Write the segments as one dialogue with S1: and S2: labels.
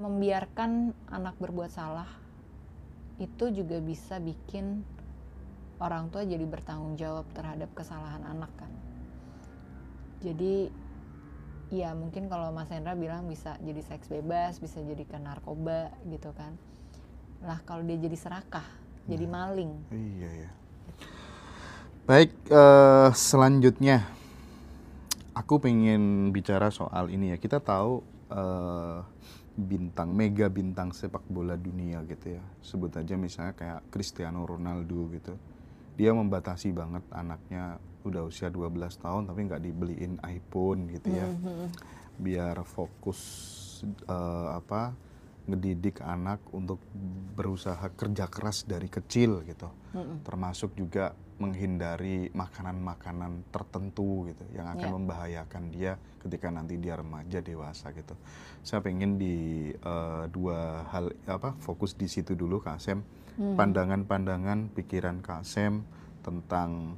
S1: membiarkan anak berbuat salah itu juga bisa bikin orang tua jadi bertanggung jawab terhadap kesalahan anak kan. Jadi ya mungkin kalau Mas Hendra bilang bisa jadi seks bebas, bisa jadi ke narkoba gitu kan. Lah kalau dia jadi serakah, jadi maling.
S2: Iya ya. Baik, selanjutnya aku pengen bicara soal ini ya. Kita tahu mega bintang sepak bola dunia gitu ya. Sebut aja misalnya kayak Cristiano Ronaldo gitu. Dia membatasi banget anaknya udah usia 12 tahun tapi nggak dibeliin iPhone gitu ya. Biar fokus ngedidik anak untuk berusaha kerja keras dari kecil gitu. Termasuk juga menghindari makanan-makanan tertentu gitu yang akan membahayakan dia ketika nanti dia remaja dewasa gitu. Saya pengen di dua hal fokus di situ dulu Kak Asem. Pandangan-pandangan pikiran Kak Asem tentang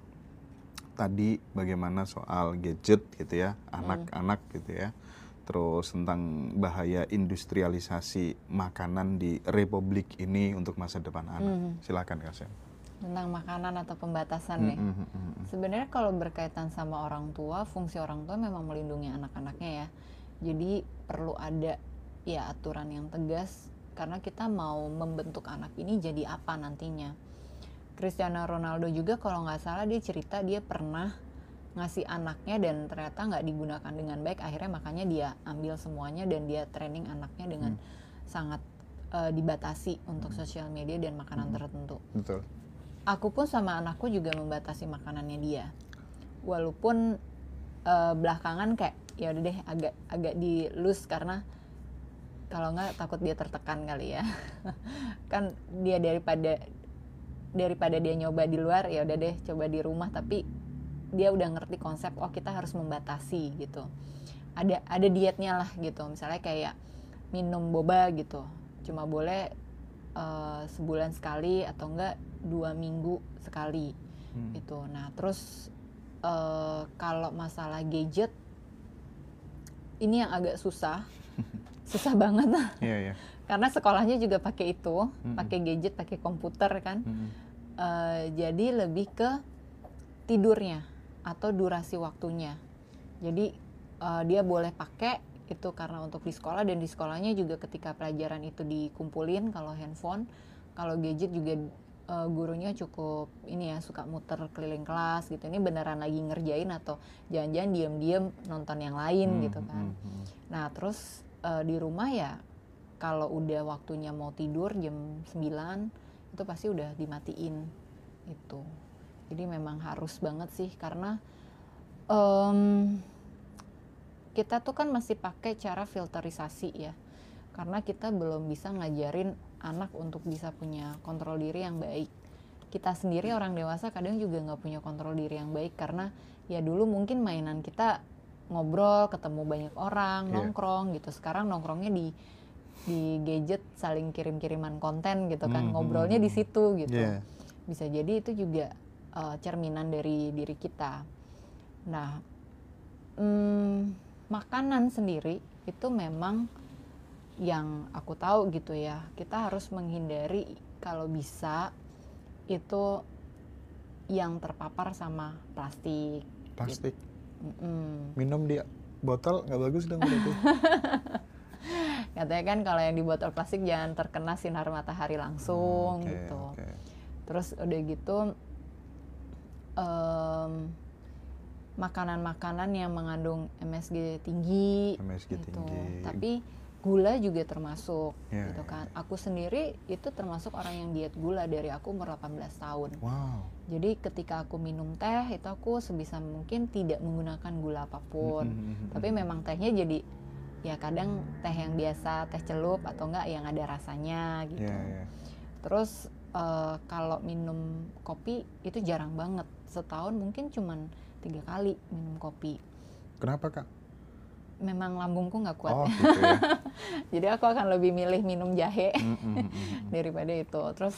S2: tadi bagaimana soal gadget gitu ya, anak-anak gitu ya. Terus tentang bahaya industrialisasi makanan di republik ini untuk masa depan anak. Silakan Kak Asem.
S1: Tentang makanan atau pembatasan nih. Sebenarnya kalau berkaitan sama orang tua, fungsi orang tua memang melindungi anak-anaknya ya. Jadi perlu ada ya aturan yang tegas karena kita mau membentuk anak ini jadi apa nantinya. Cristiano Ronaldo juga kalau nggak salah dia cerita dia pernah ngasih anaknya dan ternyata nggak digunakan dengan baik, akhirnya makanya dia ambil semuanya dan dia training anaknya dengan sangat dibatasi untuk sosial media dan makanan tertentu.
S2: Betul.
S1: Aku pun sama anakku juga membatasi makanannya dia. Walaupun belakangan kayak ya udah deh agak dilus karena kalau nggak takut dia tertekan kali ya. Kan dia daripada dia nyoba di luar ya udah deh coba di rumah, tapi dia udah ngerti konsep kita harus membatasi gitu. Ada dietnya lah gitu. Misalnya kayak minum boba gitu. Cuma boleh sebulan sekali atau enggak 2 minggu sekali gitu. Nah terus kalau masalah gadget ini yang agak susah banget karena sekolahnya juga pakai itu, pakai gadget, pakai komputer kan. Jadi lebih ke tidurnya atau durasi waktunya. Jadi dia boleh pakai itu karena untuk di sekolah, dan di sekolahnya juga ketika pelajaran itu dikumpulin kalau handphone. Kalau gadget juga gurunya cukup ini ya, suka muter keliling kelas gitu. Ini beneran lagi ngerjain atau jangan-jangan diam-diam nonton yang lain gitu kan. Nah terus di rumah ya kalau udah waktunya mau tidur jam 9 itu pasti udah dimatiin itu. Jadi memang harus banget sih karena kita tuh kan masih pakai cara filterisasi ya, karena kita belum bisa ngajarin anak untuk bisa punya kontrol diri yang baik. Kita sendiri orang dewasa kadang juga nggak punya kontrol diri yang baik karena ya dulu mungkin mainan kita ngobrol, ketemu banyak orang, nongkrong gitu. Sekarang nongkrongnya di gadget, saling kirim-kiriman konten gitu kan, ngobrolnya di situ gitu. Bisa jadi itu juga cerminan dari diri kita. Nah makanan sendiri itu memang yang aku tahu gitu ya, kita harus menghindari kalau bisa itu yang terpapar sama plastik. Gitu.
S2: Minum di botol nggak bagus dong berarti.
S1: Katanya kan kalau yang di botol plastik jangan terkena sinar matahari langsung gitu. Terus udah gitu makanan-makanan yang mengandung MSG tinggi gitu. Tapi gula juga termasuk gitu kan. Aku sendiri itu termasuk orang yang diet gula dari aku umur 18 tahun. Jadi ketika aku minum teh itu aku sebisa mungkin tidak menggunakan gula apapun. Tapi memang tehnya jadi ya kadang teh yang biasa, teh celup atau enggak yang ada rasanya gitu. Terus kalau minum kopi itu jarang banget. Setahun mungkin cuman 3 kali minum kopi.
S2: Kenapa Kak?
S1: Memang lambungku nggak kuat.
S2: Gitu ya.
S1: Jadi aku akan lebih milih minum jahe daripada itu. Terus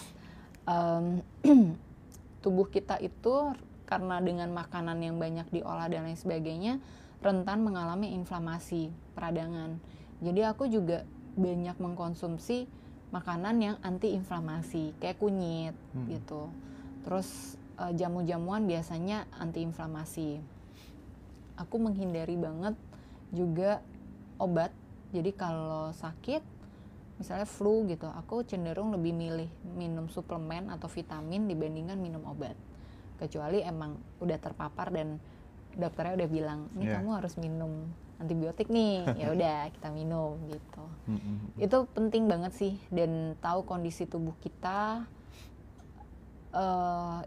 S1: tubuh kita itu karena dengan makanan yang banyak diolah dan lain sebagainya rentan mengalami inflamasi peradangan. Jadi aku juga banyak mengkonsumsi makanan yang anti inflamasi kayak kunyit gitu. Terus jamu-jamuan biasanya anti inflamasi. Aku menghindari banget juga obat. Jadi kalau sakit misalnya flu gitu, aku cenderung lebih milih minum suplemen atau vitamin dibandingkan minum obat. Kecuali emang udah terpapar dan dokternya udah bilang, nih kamu harus minum antibiotik nih, ya udah kita minum gitu. Itu penting banget sih, dan tahu kondisi tubuh kita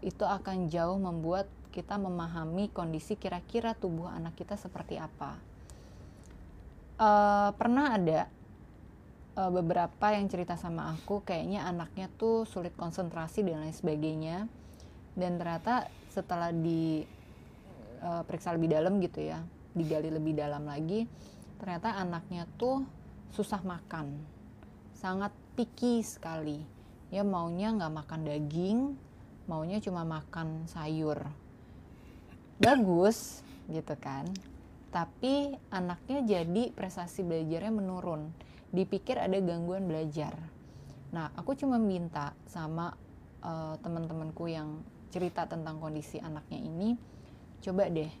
S1: itu akan jauh membuat kita memahami kondisi kira-kira tubuh anak kita seperti apa. Pernah ada beberapa yang cerita sama aku, kayaknya anaknya tuh sulit konsentrasi dan lain sebagainya, dan ternyata setelah periksa lebih dalam gitu ya, digali lebih dalam lagi, ternyata anaknya tuh susah makan, sangat picky sekali. Ya maunya nggak makan daging, maunya cuma makan sayur. Bagus gitu kan, tapi anaknya jadi prestasi belajarnya menurun. Dipikir ada gangguan belajar. Nah, aku cuma minta sama teman-temanku yang cerita tentang kondisi anaknya ini, coba deh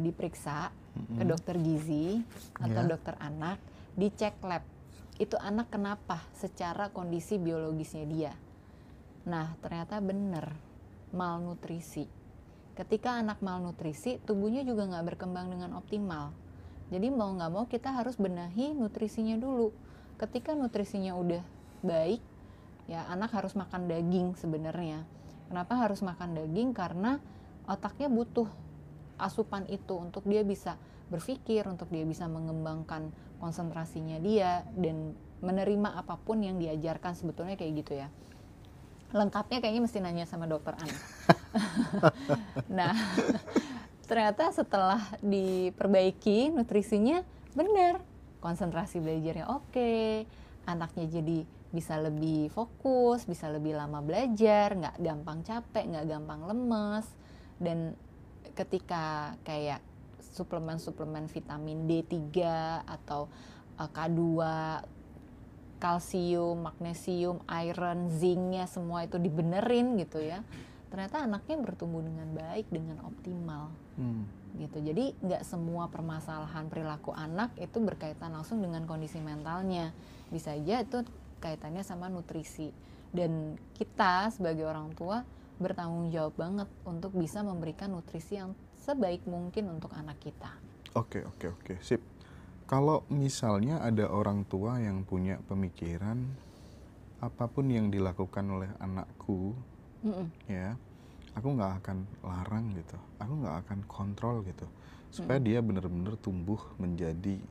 S1: diperiksa ke dokter gizi atau dokter anak, dicek lab. Itu anak kenapa secara kondisi biologisnya dia. Nah, ternyata benar malnutrisi. Ketika anak malnutrisi, tubuhnya juga nggak berkembang dengan optimal. Jadi mau nggak mau kita harus benahi nutrisinya dulu. Ketika nutrisinya udah baik, ya anak harus makan daging sebenarnya. Kenapa harus makan daging? Karena otaknya butuh asupan itu untuk dia bisa berpikir, untuk dia bisa mengembangkan konsentrasinya dia dan menerima apapun yang diajarkan, sebetulnya kayak gitu ya. Lengkapnya kayaknya mesti nanya sama dokter anak. Nah, ternyata setelah diperbaiki nutrisinya benar, konsentrasi belajarnya oke, anaknya jadi bisa lebih fokus, bisa lebih lama belajar, nggak gampang capek, nggak gampang lemes. Dan ketika kayak suplemen-suplemen vitamin D3 atau K2, kalsium, magnesium, iron, zincnya semua itu dibenerin gitu ya, ternyata anaknya bertumbuh dengan baik, dengan optimal gitu. Jadi nggak semua permasalahan perilaku anak itu berkaitan langsung dengan kondisi mentalnya, bisa aja itu kaitannya sama nutrisi. Dan kita sebagai orang tua bertanggung jawab banget untuk bisa memberikan nutrisi yang sebaik mungkin untuk anak kita.
S2: Oke, sip. Kalau misalnya ada orang tua yang punya pemikiran apapun yang dilakukan oleh anakku, ya, aku nggak akan larang gitu, aku nggak akan kontrol gitu, supaya dia benar-benar tumbuh menjadi,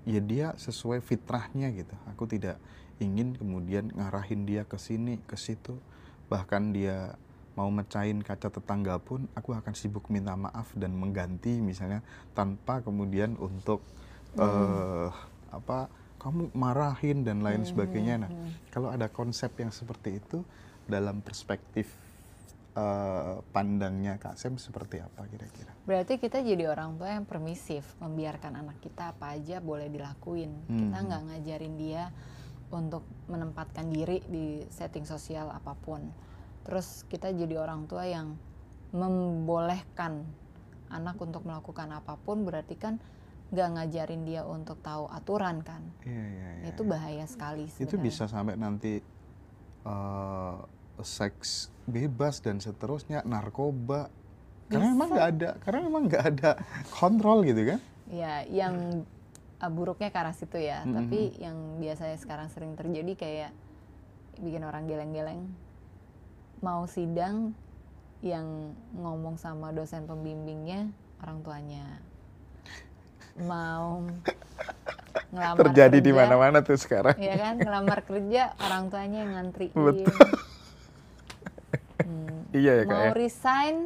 S2: ya dia sesuai fitrahnya gitu. Aku tidak ingin kemudian ngarahin dia ke sini, ke situ, bahkan dia mau mecahin kaca tetangga pun, aku akan sibuk minta maaf dan mengganti misalnya, tanpa kemudian untuk kamu marahin dan lain sebagainya. Nah, kalau ada konsep yang seperti itu dalam perspektif pandangnya Kak Sem seperti apa kira-kira?
S1: Berarti kita jadi orang tua yang permisif, membiarkan anak kita apa aja boleh dilakuin. Kita nggak ngajarin dia untuk menempatkan diri di setting sosial apapun. Terus kita jadi orang tua yang membolehkan anak untuk melakukan apapun, berarti kan nggak ngajarin dia untuk tahu aturan kan.
S2: Iya.
S1: Itu bahaya sekali sebenarnya.
S2: Itu bisa sampai nanti seks bebas dan seterusnya, narkoba. Karena memang nggak ada kontrol gitu kan?
S1: Ya, yang buruknya ke arah situ ya. Tapi yang biasanya sekarang sering terjadi kayak bikin orang geleng-geleng. Mau sidang, yang ngomong sama dosen pembimbingnya orang tuanya. Mau ngelamar
S2: terjadi
S1: kerja,
S2: di mana-mana tuh sekarang.
S1: Iya kan, ngelamar kerja orang tuanya yang ngantriin.
S2: Betul. Iya ya Kak.
S1: Mau resign,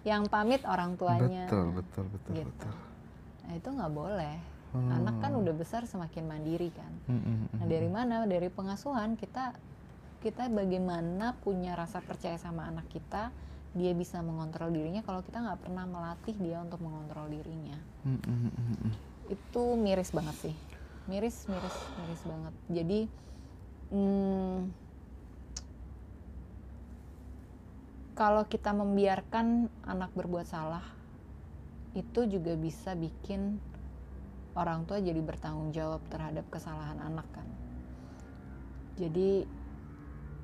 S1: yang pamit orang tuanya.
S2: Betul.
S1: Gitu. Nah itu nggak boleh. Anak kan udah besar semakin mandiri kan. Nah dari mana? Dari pengasuhan kita bagaimana punya rasa percaya sama anak kita, dia bisa mengontrol dirinya kalau kita nggak pernah melatih dia untuk mengontrol dirinya. Itu miris banget sih. miris banget. Jadi kalau kita membiarkan anak berbuat salah, itu juga bisa bikin orang tua jadi bertanggung jawab terhadap kesalahan anak kan. Jadi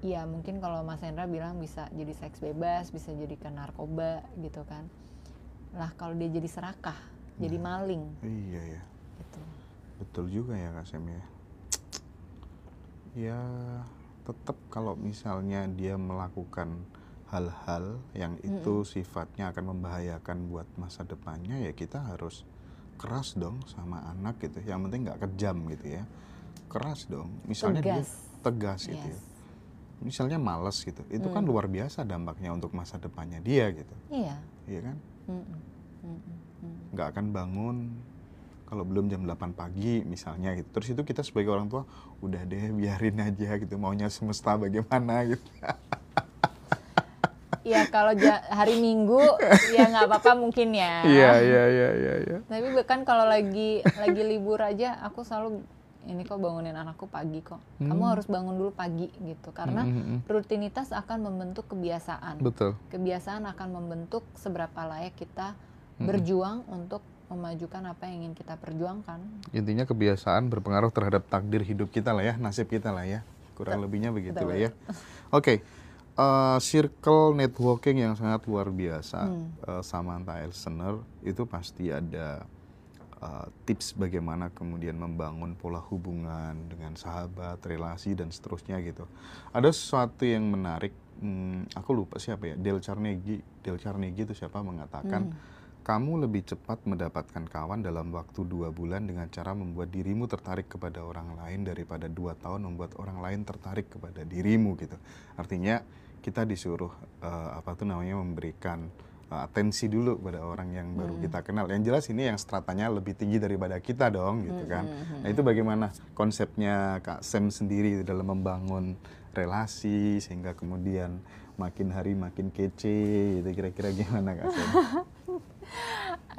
S1: ya mungkin kalau Mas Hendra bilang bisa jadi seks bebas, bisa jadi ke narkoba gitu kan. Lah kalau dia jadi serakah, jadi maling.
S2: Iya ya.
S1: Gitu.
S2: Betul juga ya Kak Sem ya. Ya tetap kalau misalnya dia melakukan hal-hal yang itu sifatnya akan membahayakan buat masa depannya, ya kita harus keras dong sama anak gitu. Yang penting nggak kejam gitu ya. Keras dong. Misalnya dia tegas gitu ya. Misalnya malas gitu. Itu kan luar biasa dampaknya untuk masa depannya dia gitu.
S1: Iya.
S2: Iya kan? Nggak akan bangun kalau belum jam 8 pagi misalnya gitu. Terus itu kita sebagai orang tua udah deh biarin aja gitu, maunya semesta bagaimana gitu.
S1: Ya kalau hari Minggu ya nggak apa-apa mungkin ya.
S2: Iya.
S1: Tapi bahkan kalau lagi libur aja aku selalu ini kok bangunin anakku pagi kok. Kamu harus bangun dulu pagi gitu. Karena rutinitas akan membentuk kebiasaan.
S2: Betul.
S1: Kebiasaan akan membentuk seberapa layak kita berjuang untuk memajukan apa yang ingin kita perjuangkan.
S2: Intinya kebiasaan berpengaruh terhadap takdir hidup kita lah ya, nasib kita lah ya. Kurang lebihnya begitu lah ya. Oke. Circle networking yang sangat luar biasa, Samantha Elsener, itu pasti ada tips bagaimana kemudian membangun pola hubungan dengan sahabat, relasi dan seterusnya gitu. Ada sesuatu yang menarik, aku lupa siapa ya, Dale Carnegie itu siapa mengatakan, kamu lebih cepat mendapatkan kawan dalam waktu 2 bulan dengan cara membuat dirimu tertarik kepada orang lain daripada 2 tahun membuat orang lain tertarik kepada dirimu gitu. Artinya kita disuruh memberikan atensi dulu pada orang yang baru kita kenal. Yang jelas ini yang stratanya lebih tinggi daripada kita dong gitu kan. Nah itu bagaimana konsepnya Kak Sem sendiri dalam membangun relasi sehingga kemudian makin hari makin kece gitu, kira-kira gimana Kak Sem?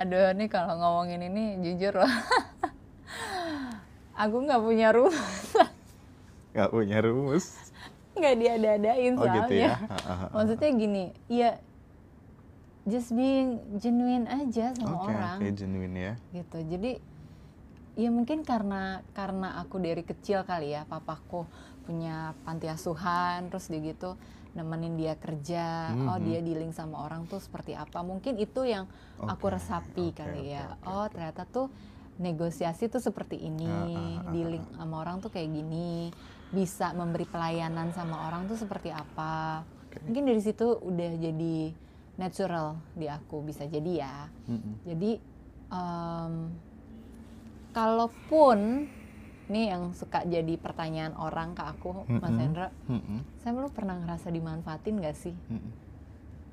S1: Aduh, nih kalau ngomongin ini jujur loh, aku nggak punya rumus.
S2: Nggak punya rumus?
S1: Nggak diada-adain soalnya.
S2: Gitu ya?
S1: Maksudnya gini, ya just being genuine aja sama orang.
S2: Oke, genuine ya.
S1: Gitu, jadi ya mungkin karena aku dari kecil kali ya, papaku punya panti asuhan, terus dia gitu nemenin dia kerja, dia dealing sama orang tuh seperti apa, mungkin itu yang aku resapi kali ya. Ternyata tuh negosiasi tuh seperti ini, dealing sama orang tuh kayak gini, bisa memberi pelayanan sama orang tuh seperti apa. Mungkin dari situ udah jadi natural di aku, bisa jadi ya. Jadi kalaupun ini yang suka jadi pertanyaan orang ke aku, Mas Hendra, saya lu pernah ngerasa dimanfaatin gak sih?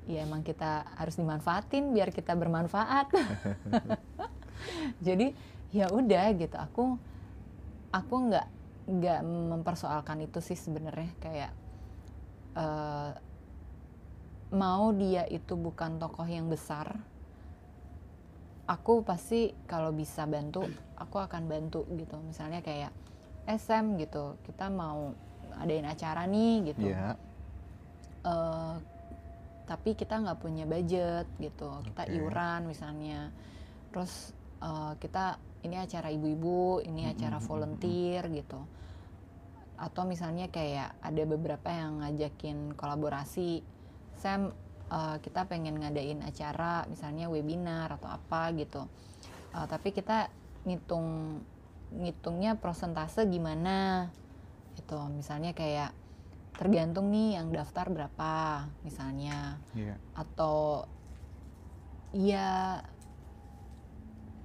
S1: Ya emang kita harus dimanfaatin biar kita bermanfaat. Jadi ya udah gitu, aku nggak mempersoalkan itu sih sebenarnya, kayak mau dia itu bukan tokoh yang besar, aku pasti kalau bisa bantu, aku akan bantu gitu. Misalnya kayak SM gitu, kita mau adain acara nih gitu, tapi kita nggak punya budget gitu, kita iuran misalnya, terus kita ini acara ibu-ibu, ini acara volunteer gitu. Atau misalnya kayak ada beberapa yang ngajakin kolaborasi, Sam kita pengen ngadain acara misalnya webinar atau apa gitu, tapi kita ngitungnya prosentase gimana gitu. Misalnya kayak tergantung nih yang daftar berapa misalnya, atau ya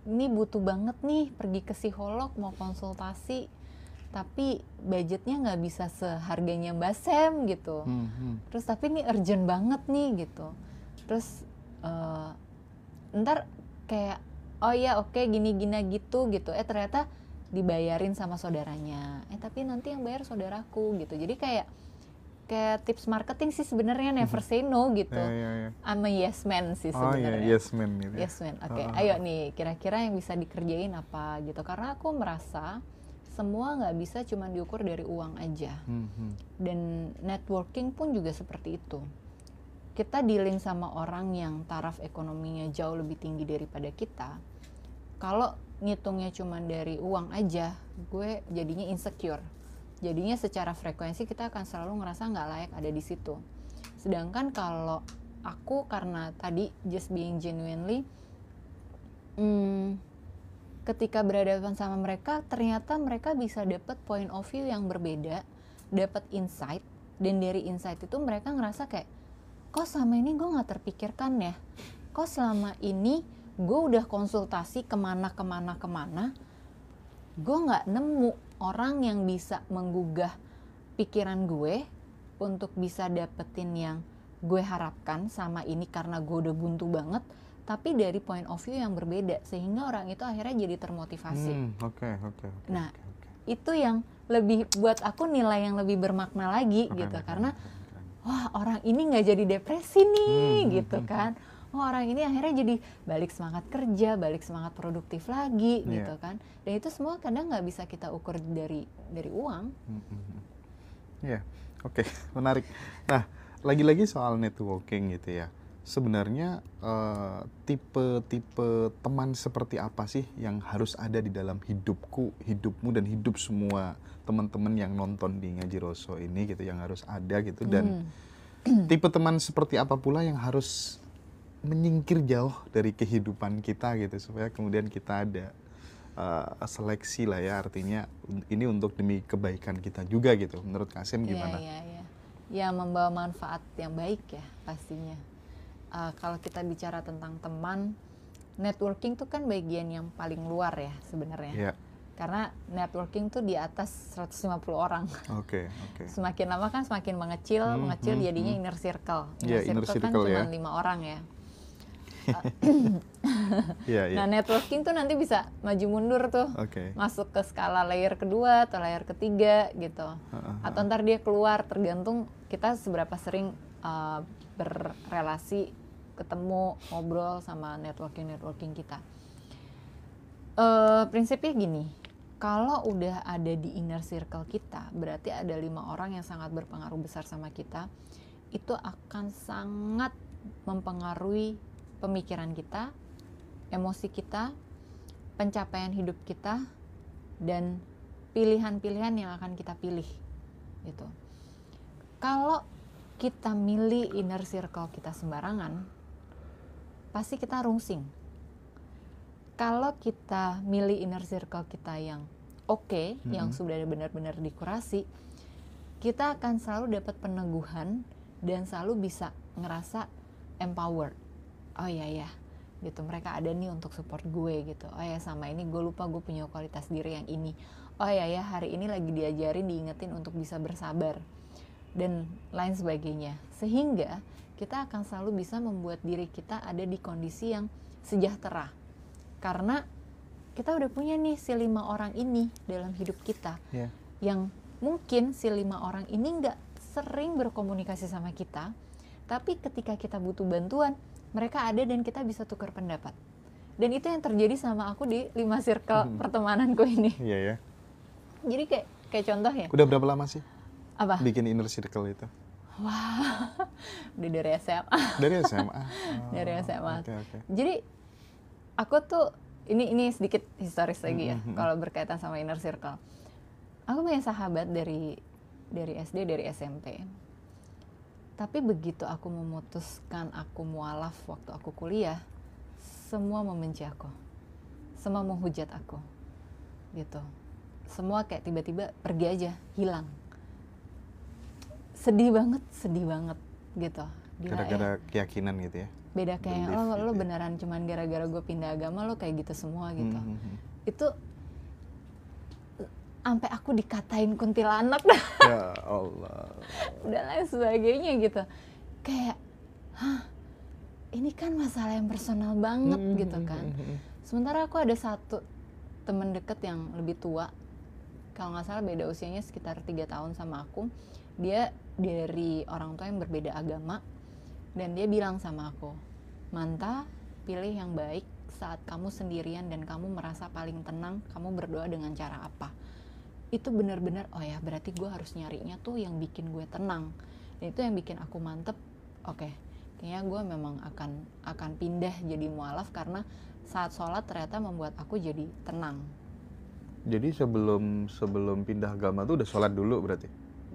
S1: ini butuh banget nih pergi ke psikolog mau konsultasi, tapi budgetnya nggak bisa seharganya Mbak Sam gitu. Terus tapi ini urgent banget nih gitu. Terus ntar kayak oh ya oke, gini-gini gitu. Ternyata dibayarin sama saudaranya. Tapi nanti yang bayar saudaraku gitu. Jadi kayak tips marketing sih sebenarnya, never say no gitu. I'm a yes man sih sebenarnya.
S2: Yes man gitu.
S1: Yes man. Oke, ayo nih kira-kira yang bisa dikerjain apa gitu. Karena aku merasa semua nggak bisa cuma diukur dari uang aja. Dan networking pun juga seperti itu. Kita dealing sama orang yang taraf ekonominya jauh lebih tinggi daripada kita. Kalau ngitungnya cuma dari uang aja, gue jadinya insecure. Jadinya secara frekuensi kita akan selalu ngerasa nggak layak ada di situ. Sedangkan kalau aku karena tadi just being genuinely, ketika berhadapan sama mereka, ternyata mereka bisa dapat point of view yang berbeda, dapat insight, dan dari insight itu mereka ngerasa kayak, kok selama ini gue nggak terpikirkan ya, kok selama ini gue udah konsultasi kemana, gue nggak nemu orang yang bisa menggugah pikiran gue untuk bisa dapetin yang gue harapkan sama ini karena gue udah buntu banget, tapi dari point of view yang berbeda, sehingga orang itu akhirnya jadi termotivasi. Nah, itu yang lebih buat aku nilai yang lebih bermakna lagi gitu, karena wah orang ini nggak jadi depresi nih gitu kan, wah orang ini akhirnya jadi balik semangat kerja, balik semangat produktif lagi gitu kan, dan itu semua kadang nggak bisa kita ukur dari uang.
S2: Menarik. Nah, lagi-lagi soal networking gitu ya. Sebenarnya tipe-tipe teman seperti apa sih yang harus ada di dalam hidupmu dan hidup semua teman-teman yang nonton di Ngaji Roso ini gitu, yang harus ada gitu, dan tipe teman seperti apa pula yang harus menyingkir jauh dari kehidupan kita gitu, supaya kemudian kita ada seleksi lah ya, artinya ini untuk demi kebaikan kita juga gitu. Menurut Kasim gimana?
S1: Ya membawa manfaat yang baik ya pastinya. Kalau kita bicara tentang teman, networking tuh kan bagian yang paling luar ya sebenarnya. Karena networking tuh di atas 150 orang. Semakin lama kan semakin mengecil jadinya inner circle. Inner circle kan cuma 5 orang ya. Nah networking tuh nanti bisa maju mundur tuh, masuk ke skala layer kedua atau layer ketiga gitu. Atau ntar dia keluar, tergantung kita seberapa sering berrelasi, ketemu, ngobrol sama networking kita. Prinsipnya gini, kalau udah ada di inner circle kita, berarti ada 5 orang yang sangat berpengaruh besar sama kita. Itu akan sangat mempengaruhi pemikiran kita, emosi kita, pencapaian hidup kita, dan pilihan-pilihan yang akan kita pilih gitu. Kalau kita milih inner circle kita sembarangan, pasti kita rungsing. Kalau kita milih inner circle kita yang yang sudah benar-benar dikurasi, kita akan selalu dapat peneguhan dan selalu bisa ngerasa empowered. Oh iya gitu, mereka ada nih untuk support gue gitu. Oh ya, sama ini gue lupa gue punya kualitas diri yang ini. Oh ya hari ini lagi diajarin, diingetin untuk bisa bersabar dan lain sebagainya, sehingga kita akan selalu bisa membuat diri kita ada di kondisi yang sejahtera, karena kita udah punya nih si 5 orang ini dalam hidup kita, yang mungkin si 5 orang ini nggak sering berkomunikasi sama kita, tapi ketika kita butuh bantuan, mereka ada dan kita bisa tukar pendapat. Dan itu yang terjadi sama aku di 5 circle pertemananku ini. Jadi kayak contoh ya.
S2: Udah berapa lama sih bikin inner circle itu?
S1: Wah, udah dari SMA.
S2: Dari SMA?
S1: Dari SMA. Jadi aku tuh, ini sedikit historis lagi ya, kalau berkaitan sama inner circle. Aku punya sahabat dari SD, dari SMP. Tapi begitu aku memutuskan aku mualaf waktu aku kuliah, semua membenci aku. Semua menghujat aku. Gitu. Semua kayak tiba-tiba pergi aja, hilang. Sedih banget gitu.
S2: Gara-gara keyakinan gitu ya?
S1: Beda kayak lo beneran cuman gara-gara gue pindah agama lo kayak gitu semua gitu. Itu sampai aku dikatain kuntilanak dah.
S2: Ya Allah.
S1: Dan lain sebagainya gitu. Kayak, ini kan masalah yang personal banget gitu kan. Sementara aku ada satu teman deket yang lebih tua, kalau nggak salah beda usianya sekitar 3 tahun sama aku. Dia dari orang tua yang berbeda agama, dan dia bilang sama aku, Manta, pilih yang baik saat kamu sendirian dan kamu merasa paling tenang, kamu berdoa dengan cara apa. itu benar-benar oh ya berarti gue harus nyarinya tuh yang bikin gue tenang, dan itu yang bikin aku mantep. Oke, kayaknya gue memang akan pindah jadi mualaf karena saat sholat ternyata membuat aku jadi tenang.
S2: Jadi sebelum pindah agama tuh udah sholat dulu berarti?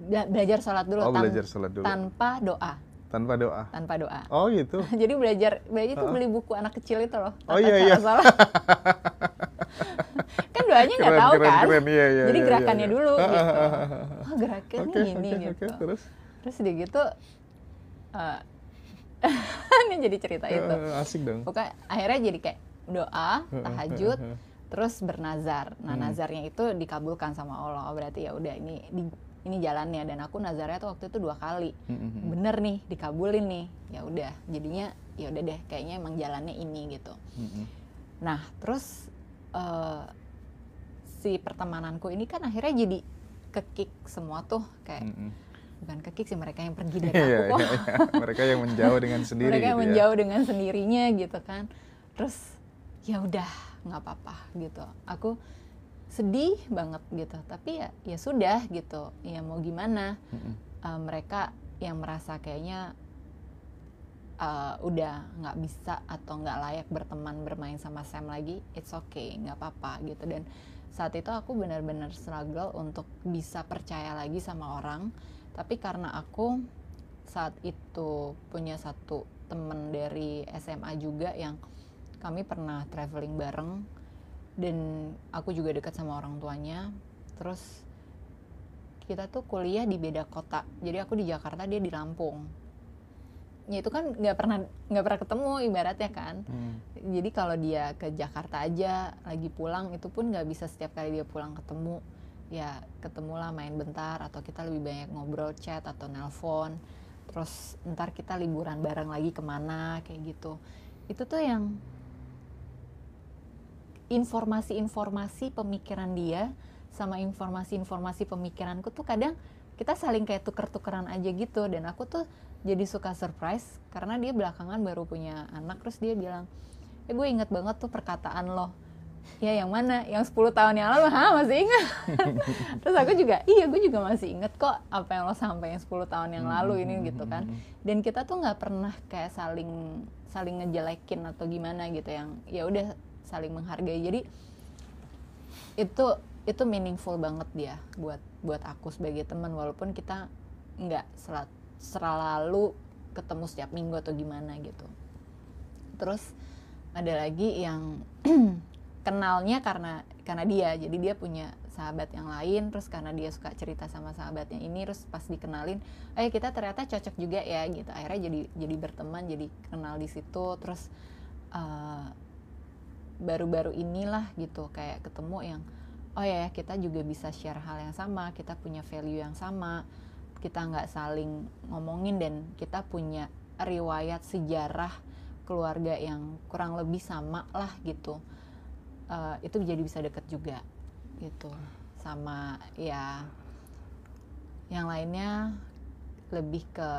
S1: Belajar sholat dulu,
S2: belajar sholat dulu
S1: tanpa doa.
S2: Tanpa doa. Oh gitu.
S1: Jadi belajar tuh beli buku anak kecil itu loh.
S2: Oh iya.
S1: Kan doanya nggak tahu kan.
S2: Keren, iya,
S1: jadi
S2: iya,
S1: gerakannya
S2: iya.
S1: dulu gitu. Oh gerakannya gini gitu. Terus dia gitu. Ini jadi cerita itu.
S2: Asik dong.
S1: Pokoknya akhirnya jadi kayak doa, tahajud, terus bernazar. Nah nazarnya itu dikabulkan sama Allah. Oh, berarti ya udah ini jalannya, dan aku nazarnya tuh waktu itu 2 kali. Bener nih, dikabulin nih. Ya udah, jadinya ya udah deh, kayaknya emang jalannya ini gitu. Nah, terus si pertemananku ini kan akhirnya jadi kekik semua tuh kayak bukan kekik sih, mereka yang pergi dari aku.
S2: Mereka yang menjauh dengan sendiri.
S1: Mereka yang
S2: gitu
S1: menjauh dengan sendirinya gitu kan. Terus ya udah nggak apa-apa gitu. Aku sedih banget gitu, tapi ya sudah gitu, ya mau gimana. Mereka yang merasa kayaknya udah nggak bisa atau nggak layak bermain sama Sam lagi, it's okay, nggak apa-apa gitu. Dan saat itu aku benar-benar struggle untuk bisa percaya lagi sama orang, tapi karena aku saat itu punya satu temen dari SMA juga yang kami pernah traveling bareng, dan aku juga dekat sama orang tuanya. Terus kita tuh kuliah di beda kota, jadi aku di Jakarta, dia di Lampung. Ya itu kan nggak pernah ketemu ibaratnya kan. Jadi kalau dia ke Jakarta aja lagi pulang, itu pun nggak bisa setiap kali dia pulang ketemu. Ya ketemulah main bentar, atau kita lebih banyak ngobrol, chat atau nelpon. Terus ntar kita liburan bareng lagi kemana kayak gitu. Itu tuh yang informasi-informasi pemikiran dia sama informasi-informasi pemikiranku tuh kadang kita saling kayak tuker-tukeran aja gitu. Dan aku tuh jadi suka surprise karena dia belakangan baru punya anak, terus dia bilang, gue inget banget tuh perkataan lo. Ya yang mana? Yang 10 tahun yang lalu? Masih ingat? Terus aku juga, gue juga masih inget kok apa yang lo sampaikan 10 tahun yang lalu ini gitu kan. Dan kita tuh gak pernah kayak saling ngejelekin atau gimana gitu, yang ya udah saling menghargai. Jadi itu meaningful banget dia buat aku sebagai teman, walaupun kita nggak selalu ketemu setiap minggu atau gimana gitu. Terus ada lagi yang kenalnya karena dia, jadi dia punya sahabat yang lain, terus karena dia suka cerita sama sahabatnya ini, terus pas dikenalin, kita ternyata cocok juga ya gitu. Akhirnya jadi berteman, jadi kenal di situ. Terus baru-baru inilah gitu kayak ketemu yang kita juga bisa share hal yang sama, kita punya value yang sama, kita nggak saling ngomongin, dan kita punya riwayat sejarah keluarga yang kurang lebih sama lah gitu. Itu jadi bisa deket juga gitu. Sama ya yang lainnya lebih ke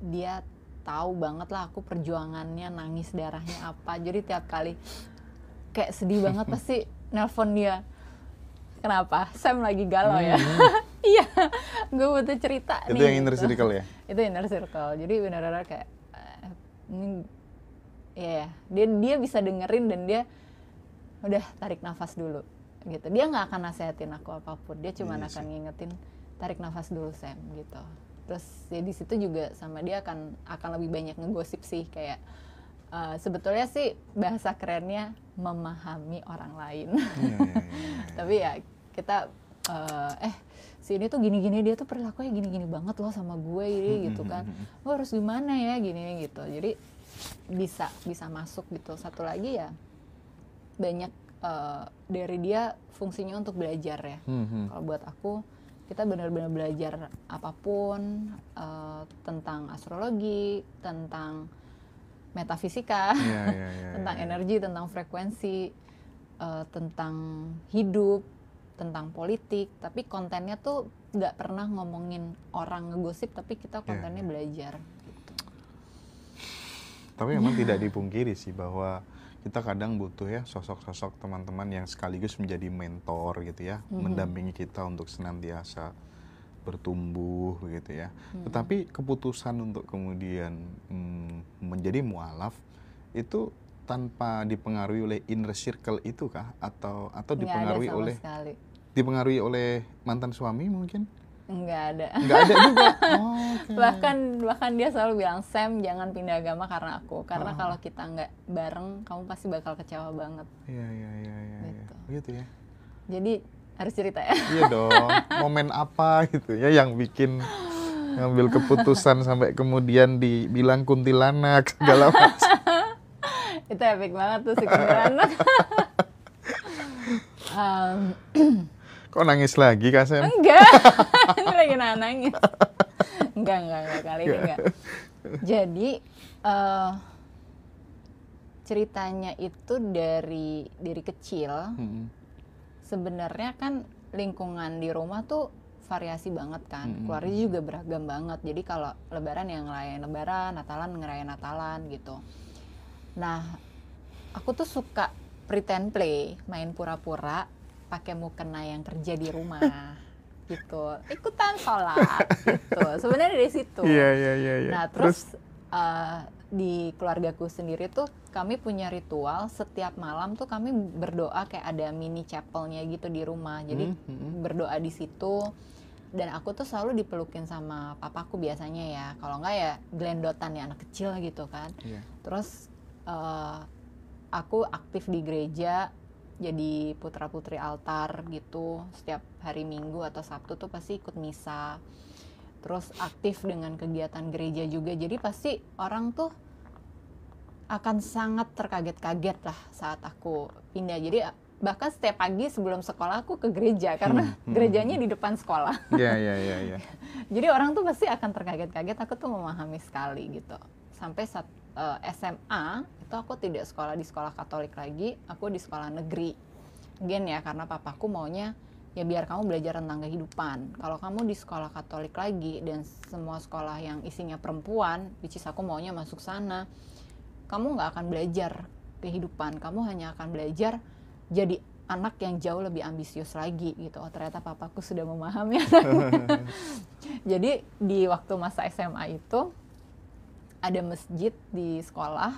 S1: dia tahu banget lah aku perjuangannya, nangis darahnya apa. Jadi tiap kali kayak sedih banget pasti nelpon dia. Kenapa? Sam lagi galau ya? Iya, gue butuh cerita
S2: itu
S1: nih.
S2: Itu yang inner circle ya?
S1: Itu inner circle. Jadi benar-benar kayak dia bisa dengerin, dan dia udah tarik nafas dulu gitu. Dia nggak akan nasehatin aku apapun, dia cuma akan ngingetin tarik nafas dulu Sam gitu. Terus ya di situ juga sama dia akan lebih banyak ngegosip sih, kayak sebetulnya sih bahasa kerennya memahami orang lain. Tapi ya kita si ini tuh gini-gini, dia tuh perilakunya gini-gini banget loh sama gue ini gitu kan. Lo harus gimana ya gini gitu. Jadi bisa masuk gitu. Satu lagi ya banyak dari dia fungsinya untuk belajar ya. Kalau buat aku, kita benar-benar belajar apapun tentang astrologi, tentang metafisika, tentang energi, tentang frekuensi, tentang hidup, tentang politik. Tapi kontennya tuh nggak pernah ngomongin orang ngegosip, tapi kita kontennya belajar. Gitu.
S2: Tapi memang tidak dipungkiri sih bahwa kita kadang butuh ya sosok-sosok teman-teman yang sekaligus menjadi mentor gitu ya, mendampingi kita untuk senantiasa bertumbuh begitu ya. Tetapi keputusan untuk kemudian menjadi mualaf itu tanpa dipengaruhi oleh inner circle itu kah, atau dipengaruhi oleh mantan suami mungkin?
S1: Nggak ada.
S2: Nggak ada juga. Oh, okay.
S1: bahkan dia selalu bilang, Sam jangan pindah agama karena aku, karena kalau kita nggak bareng kamu pasti bakal kecewa banget.
S2: Iya.
S1: Gitu.
S2: Begitu ya.
S1: Jadi harus cerita ya.
S2: Iya dong. Momen apa gitu ya yang bikin ngambil keputusan sampai kemudian dibilang kuntilanak segala macam.
S1: Itu epic banget tuh si kuntilanak.
S2: Kok nangis lagi Kak Sam?
S1: Enggak, ini lagi nangis. Enggak, kali ini enggak. Jadi ceritanya itu dari kecil. Sebenarnya kan lingkungan di rumah tuh variasi banget kan. Keluarga juga beragam banget. Jadi kalau Lebaran yang ngerayain Lebaran, Natalan ngerayain Natalan gitu. Nah, aku tuh suka pretend play, main pura-pura pakai mukena yang kerja di rumah gitu, ikutan sholat gitu. Sebenarnya dari situ.
S2: Iya.
S1: Nah terus di keluargaku sendiri tuh kami punya ritual setiap malam tuh kami berdoa, kayak ada mini chapelnya gitu di rumah. Jadi berdoa di situ. Dan aku tuh selalu dipelukin sama papaku biasanya ya. Kalau enggak ya gelendotan ya, anak kecil gitu kan. Terus aku aktif di gereja, jadi putra-putri altar gitu. Setiap hari Minggu atau Sabtu tuh pasti ikut misa. Terus aktif dengan kegiatan gereja juga. Jadi pasti orang tuh akan sangat terkaget-kaget lah saat aku pindah. Jadi bahkan setiap pagi sebelum sekolah aku ke gereja, karena gerejanya di depan sekolah.
S2: Iya.
S1: Jadi orang tuh pasti akan terkaget-kaget. Aku tuh memahami sekali gitu. Sampai saat SMA itu aku tidak sekolah di sekolah Katolik lagi, aku di sekolah negeri. Again ya, karena papaku maunya ya biar kamu belajar tentang kehidupan. Kalau kamu di sekolah Katolik lagi dan semua sekolah yang isinya perempuan, which is aku maunya masuk sana, kamu nggak akan belajar kehidupan, kamu hanya akan belajar jadi anak yang jauh lebih ambisius lagi gitu. Oh, ternyata papaku sudah memahami. Jadi di waktu masa SMA itu ada masjid di sekolah,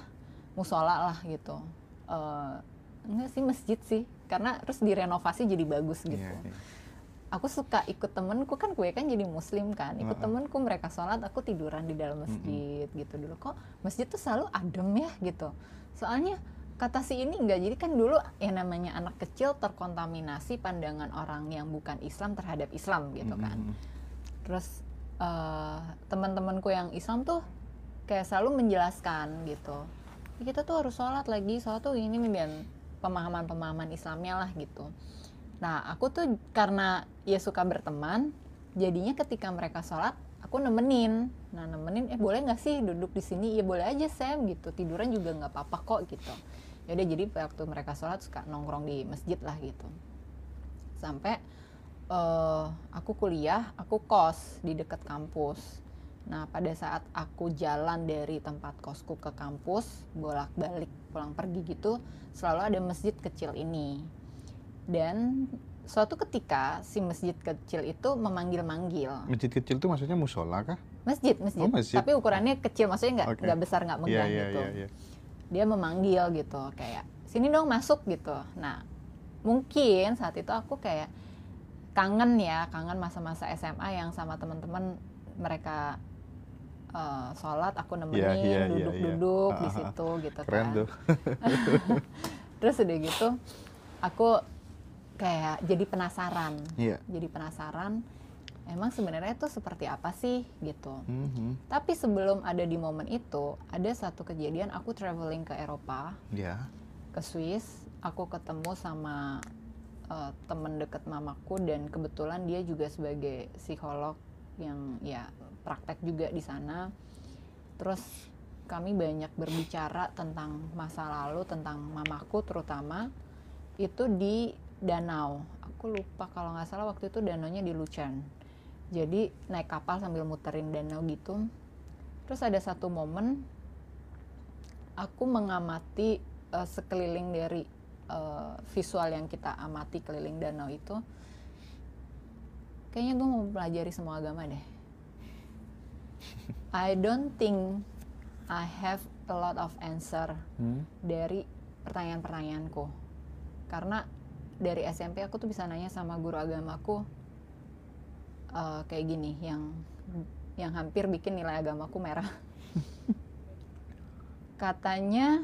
S1: musola lah gitu. Enggak sih masjid sih, karena terus direnovasi jadi bagus gitu. Aku suka ikut temenku, kan gue kan jadi muslim kan, ikut temenku mereka sholat, aku tiduran di dalam masjid gitu dulu. Kok masjid tuh selalu adem ya gitu. Soalnya kata si ini enggak, jadi kan dulu yang namanya anak kecil terkontaminasi pandangan orang yang bukan Islam terhadap Islam gitu kan. Terus teman-temanku yang Islam tuh kayak selalu menjelaskan gitu, kita tuh harus sholat tuh ini dan pemahaman Islamnya lah gitu. Nah aku tuh karena ya suka berteman, jadinya ketika mereka sholat aku nemenin. Boleh nggak sih duduk di sini? Ya boleh aja Sam gitu, tiduran juga nggak apa-apa kok gitu. Yaudah, jadi waktu mereka sholat suka nongkrong di masjid lah gitu. Sampai aku kuliah, aku kos di dekat kampus. Nah pada saat aku jalan dari tempat kosku ke kampus, bolak-balik pulang pergi gitu, selalu ada masjid kecil ini. Dan suatu ketika si masjid kecil itu memanggil-manggil.
S2: Masjid kecil itu maksudnya musola kah?
S1: Masjid.
S2: Oh, masjid.
S1: Tapi ukurannya kecil, maksudnya nggak besar, nggak megah gitu.
S2: Iya.
S1: Dia memanggil gitu, kayak sini dong masuk gitu. Nah mungkin saat itu aku kayak kangen masa-masa SMA yang sama teman-teman mereka sholat, aku nemenin, duduk-duduk di situ gitu.
S2: Keren
S1: kan.
S2: Tuh.
S1: Terus udah gitu, aku kayak jadi penasaran. Jadi penasaran, emang sebenarnya itu seperti apa sih gitu. Tapi sebelum ada di momen itu, ada satu kejadian aku traveling ke Eropa, ke Swiss. Aku ketemu sama teman dekat mamaku, dan kebetulan dia juga sebagai psikolog yang ya praktek juga di sana. Terus kami banyak berbicara tentang masa lalu, tentang mamaku terutama. Itu di danau, aku lupa kalau nggak salah waktu itu danaunya di Lucerne. Jadi naik kapal sambil muterin danau gitu. Terus ada satu momen aku mengamati sekeliling dari visual yang kita amati keliling danau itu, kayaknya gue mau pelajari semua agama deh. I don't think I have a lot of answer dari pertanyaan-pertanyaanku, karena dari SMP aku tuh bisa nanya sama guru agamaku kayak gini, yang hampir bikin nilai agamaku merah. Katanya